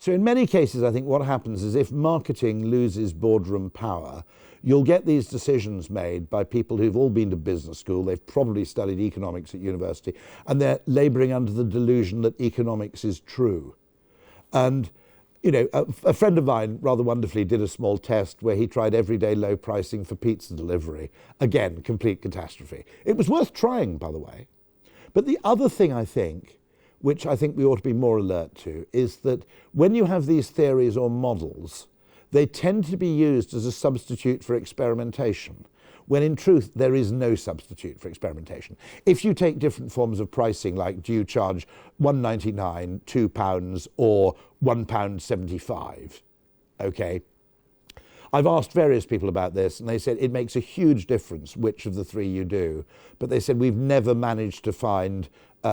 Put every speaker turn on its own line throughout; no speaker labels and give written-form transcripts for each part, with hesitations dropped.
So in many cases, I think what happens is if marketing loses boardroom power, you'll get these decisions made by people who've all been to business school, they've probably studied economics at university, and they're labouring under the delusion that economics is true. And you know, a friend of mine rather wonderfully did a small test where he tried everyday low pricing for pizza delivery. Again, complete catastrophe. It was worth trying, by the way. But the other thing I think, which I think we ought to be more alert to, is that when you have these theories or models, they tend to be used as a substitute for experimentation, when in truth there is no substitute for experimentation. If you take different forms of pricing, like do you charge £1.99, £2 or £1.75, okay? I've asked various people about this and they said it makes a huge difference which of the three you do, but they said we've never managed to find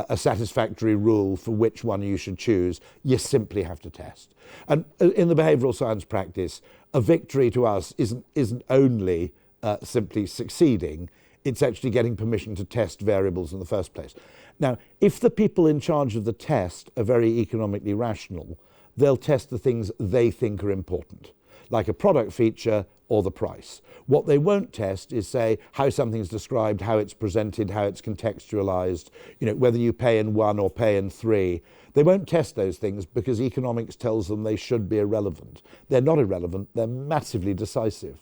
a satisfactory rule for which one you should choose. You simply have to test. And in the behavioural science practice, a victory to us isn't only simply succeeding, it's actually getting permission to test variables in the first place. Now, if the people in charge of the test are very economically rational, they'll test the things they think are important, like a product feature or the price. What they won't test is, say, how something's described, how it's presented, how it's contextualized, you know, whether you pay in one or pay in three. They won't test those things because economics tells them they should be irrelevant. They're not irrelevant, they're massively decisive.